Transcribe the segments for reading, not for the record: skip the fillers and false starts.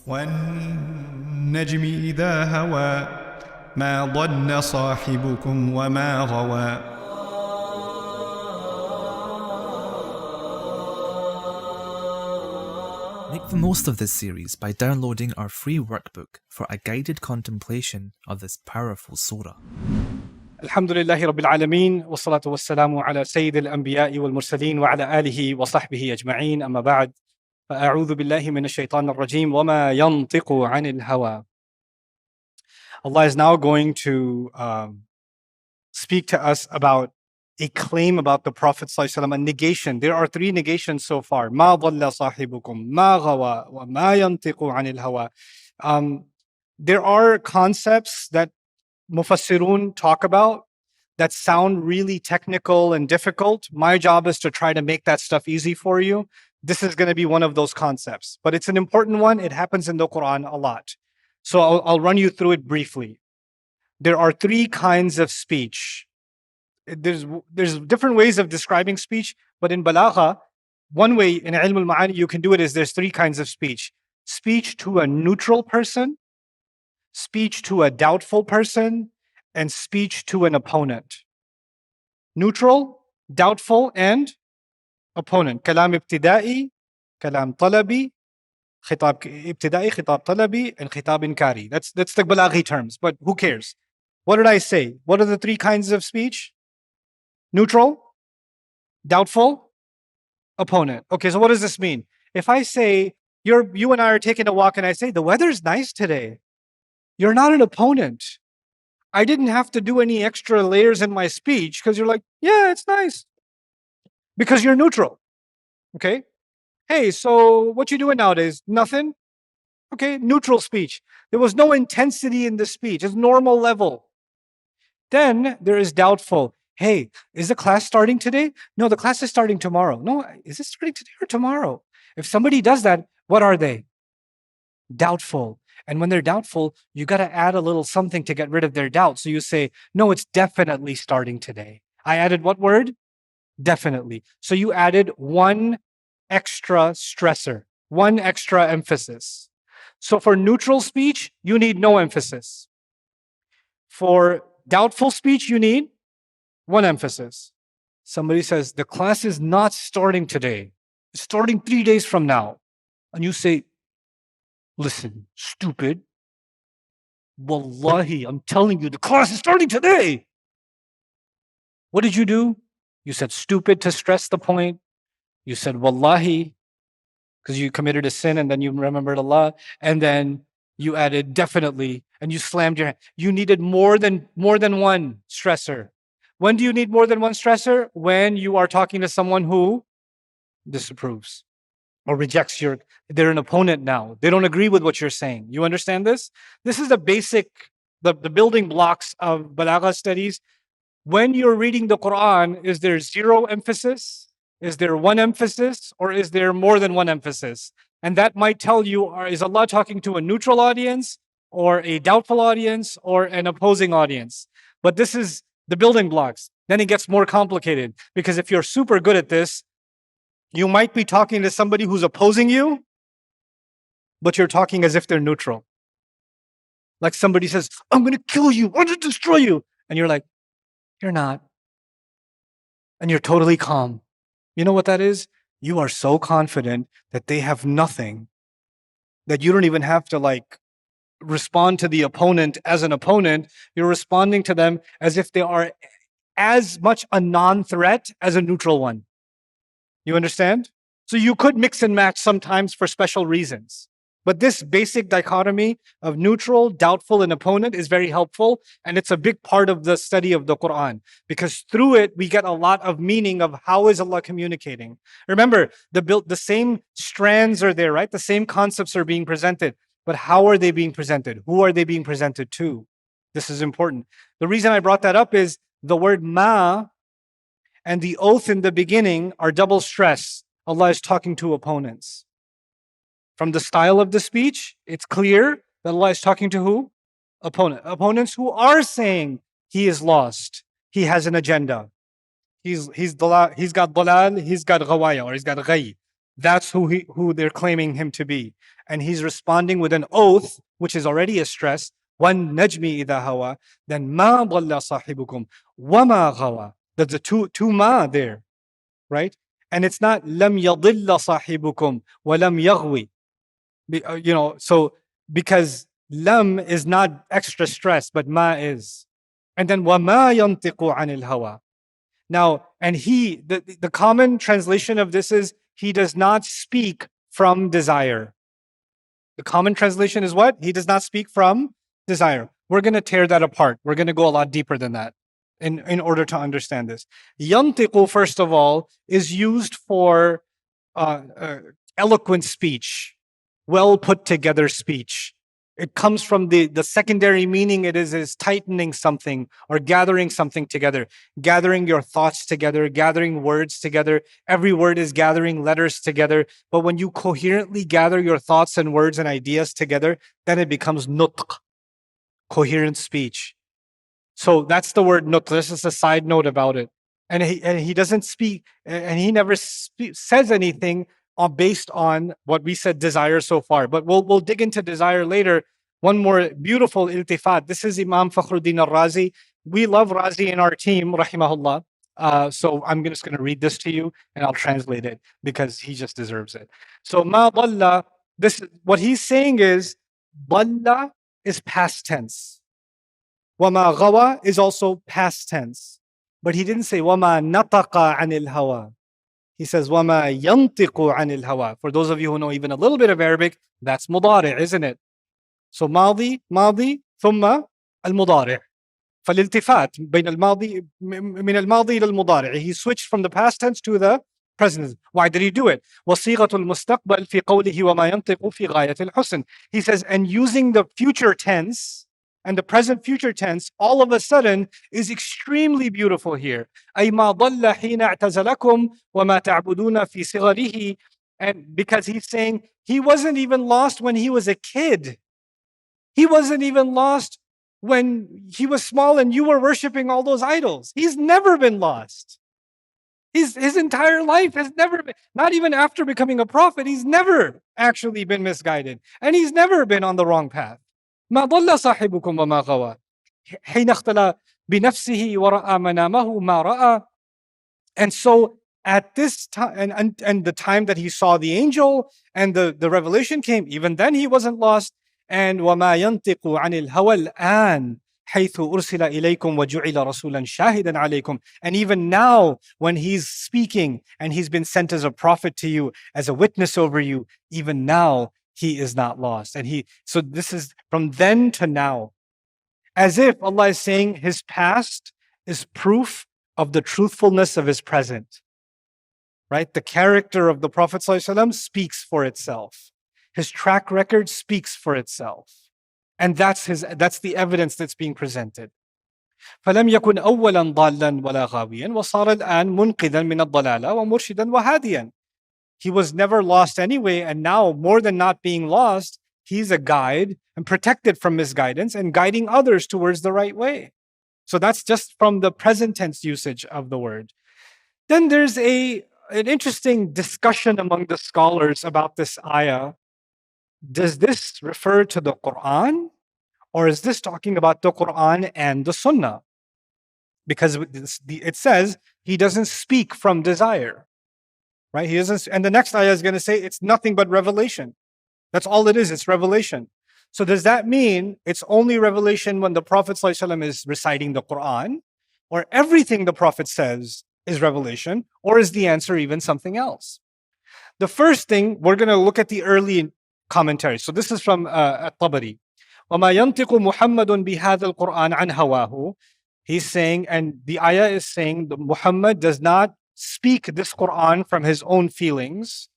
والنجم إذا هوى ما ضل صاحبكم وما غوى. Make the most of this series by downloading our free workbook for a guided contemplation of this powerful surah. الحمد لله رب العالمين والصلاة والسلام على سيد الأنبياء والمرسلين وعلى آله وصحبه أجمعين أما بعد فأعوذ بالله من الشيطان الرجيم وما ينطق عن الهوى. Allah is now going to speak to us about a claim about the Prophet ﷺ, a negation. There are three negations so far. ما ضل صاحبكم ما غوى وما ينطق عن الهوى. There are concepts that Mufassirun talk about that sound really technical and difficult. My job is to try to make that stuff easy for you. This is going to be one of those concepts, but it's an important one. It happens in the Quran a lot. So I'll run you through it briefly. There are three kinds of speech. There's different ways of describing speech, but in Balagha, one way in Ilm al-Ma'ani you can do it is there's three kinds of speech. Speech to a neutral person, speech to a doubtful person, and speech to an opponent. Neutral, doubtful, and opponent. Kalam ibtida'i, kalam talabi, khitab ibtida'i, khitab talabi, and khitab inkari. That's the balaghi terms, but who cares? What did I say? What are the three kinds of speech? Neutral, doubtful, opponent. Okay, so what does this mean? If I say, you and I are taking a walk and I say, the weather's nice today, you're not an opponent. I didn't have to do any extra layers in my speech because you're like, yeah, it's nice. Because you're neutral. Okay? Hey, so what you doing nowadays? Nothing? Okay, neutral speech. There was no intensity in the speech. It's normal level. Then there is doubtful. Hey, is the class starting today? No, the class is starting tomorrow. No, is it starting today or tomorrow? If somebody does that, what are they? Doubtful. And when they're doubtful, you got to add a little something to get rid of their doubt. So you say, no, it's definitely starting today. I added what word? Definitely. So you added one extra stressor, one extra emphasis. So for neutral speech, you need no emphasis. For doubtful speech, you need one emphasis. Somebody says, the class is not starting today. It's starting 3 days from now. And you say, listen, stupid. Wallahi, I'm telling you, the class is starting today. What did you do? You said stupid to stress the point. You said wallahi, because you committed a sin and then you remembered Allah. And then you added definitely, and you slammed your hand. You needed more than one stressor. When do you need more than one stressor? When you are talking to someone who disapproves or rejects they're an opponent now. They don't agree with what you're saying. You understand this? This is the basic, the building blocks of Balagha studies. When you're reading the Quran, is there zero emphasis? Is there one emphasis? Or is there more than one emphasis? And that might tell you, is Allah talking to a neutral audience or a doubtful audience or an opposing audience? But this is the building blocks. Then it gets more complicated because if you're super good at this, you might be talking to somebody who's opposing you, but you're talking as if they're neutral. Like somebody says, I'm going to kill you, I'm going to destroy you. And you're like, you're not. And you're totally calm. You know what that is? You are so confident that they have nothing, that you don't even have to respond to the opponent as an opponent. You're responding to them as if they are as much a non-threat as a neutral one. You understand? So you could mix and match sometimes for special reasons. But this basic dichotomy of neutral, doubtful, and opponent is very helpful. And it's a big part of the study of the Quran. Because through it, we get a lot of meaning of how is Allah communicating. Remember, the same strands are there, right? The same concepts are being presented. But how are they being presented? Who are they being presented to? This is important. The reason I brought that up is the word ma and the oath in the beginning are double stress. Allah is talking to opponents. From the style of the speech, it's clear that Allah is talking to who? Opponents who are saying he is lost. He has an agenda. He's got dalal, he's got ghawaya, or he's got ghay. That's who they're claiming him to be. And he's responding with an oath, which is already a stress. وَالنَّجْمِ إِذَا هَوَى. Then مَا ضَلَّ صَاحِبُكُمْ وَمَا غَوَى. There's a two ma there, right? And it's not لَمْ يَضِلَّ صَاحِبُكُمْ وَلَمْ يَغْوِ. So because lam is not extra stress, but ma is. And then وَمَا يَنْطِقُ عَنِ الْهَوَى. Now, and the common translation of this is, he does not speak from desire. The common translation is what? He does not speak from desire. We're going to tear that apart. We're going to go a lot deeper than that in order to understand this. Yantiqu, first of all, is used for eloquent speech, well put together speech. It comes from the secondary meaning it is tightening something or gathering something together, gathering your thoughts together, gathering words together. Every word is gathering letters together. But when you coherently gather your thoughts and words and ideas together, then it becomes nutq, coherent speech. So that's the word nutq. This is a side note about it. And he doesn't speak, and he never says anything based on what we said desire so far. But we'll dig into desire later. One more beautiful iltifat. This is Imam Fakhruddin al-Razi. We love Razi in our team, rahimahullah. So I'm just going to read this to you, and I'll translate it because he just deserves it. So ma dalla, what he's saying is, dalla is past tense. Wa ma ghawa is also past tense. But he didn't say wa ma nataqa anil hawa. He says, وَمَا يَنْطِقُ عَنِ الْهَوَى. For those of you who know even a little bit of Arabic, that's مضارع, isn't it? So ماضي ثم المضارع. فالالتفات بين الماضي من الماضي إلى المضارع. He switched from the past tense to the present tense. Why did he do it? وصيغة المستقبل في قوله وما ينطق في غاية الحسن. He says, and using the future tense and the present future tense, all of a sudden is extremely beautiful here. أي ما ضل حين اعتزلكم وما تعبدون في صغره. And because he's saying he wasn't even lost when he was a kid. He wasn't even lost when he was small and you were worshiping all those idols. He's never been lost. His entire life has never been, not even after becoming a prophet, he's never actually been misguided. And he's never been on the wrong path. ما ضل صاحبكم وما غوى حين اختلى بنفسه ورأى منامه ما رأى. And so at this time, and the time that he saw the angel and the revelation came, even then he wasn't lost. And وما ينطق عن الهوى الآن حيث أرسل إليكم وجعل رسولا شاهدا عليكم. And even now, when he's speaking and he's been sent as a prophet to you, as a witness over you, even now he is not lost. And so this is from then to now, as if Allah is saying his past is proof of the truthfulness of his present. Right? The character of the Prophet ﷺ speaks for itself. His track record speaks for itself. And that's the evidence that's being presented. فلم يكن أولا ضالا ولا غاويا وصار الآن منقذا من الضلالة ومرشدا وهاديا. He was never lost anyway, and now, more than not being lost, he's a guide and protected from misguidance and guiding others towards the right way. So that's just from the present tense usage of the word. Then there's an interesting discussion among the scholars about this ayah. Does this refer to the Quran, or is this talking about the Quran and the Sunnah? Because it says he doesn't speak from desire. Right? He doesn't, and the next ayah is going to say it's nothing but revelation. That's all it is, it's revelation. So does that mean it's only revelation when the Prophet ﷺ is reciting the Quran, or everything the Prophet says is revelation, or is the answer even something else? The first thing, we're going to look at the early commentary. So this is from At-Tabari. وَمَا يَنْطِقُ مُحَمَّدٌ بِهَذَا الْقُرْآنِ عَنْ هَوَاهُ. He's saying, and the ayah is saying that Muhammad does not speak this Quran from his own feelings.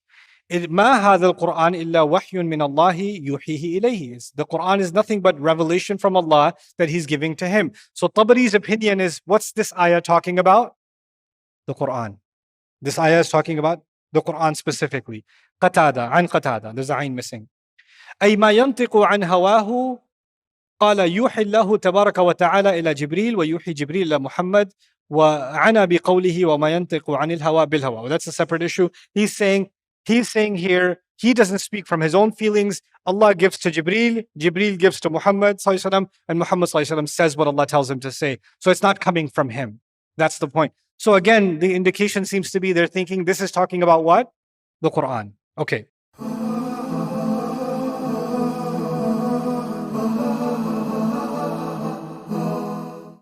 ما هذا القرآن إلا وحي من الله يوحيه إليه. The Quran is nothing but revelation from Allah that he's giving to him. So Tabari's opinion is, what's this ayah talking about? The Quran. This ayah is talking about the Quran specifically. قتادة عن قتادة. There's a ayn missing. أي ما ينطق عن هواه قال يوحي الله تبارك وتعالى إلى جبريل ويوحي جبريل إلى محمد وعنى بقوله وما ينطق عن الهوى بالهوى. Well, that's a separate issue. He's saying He's saying here, he doesn't speak from his own feelings. Allah gives to Jibreel, Jibreel gives to Muhammad ﷺ, and Muhammad ﷺ says what Allah tells him to say. So it's not coming from him. That's the point. So again, the indication seems to be they're thinking this is talking about what? The Quran. Okay.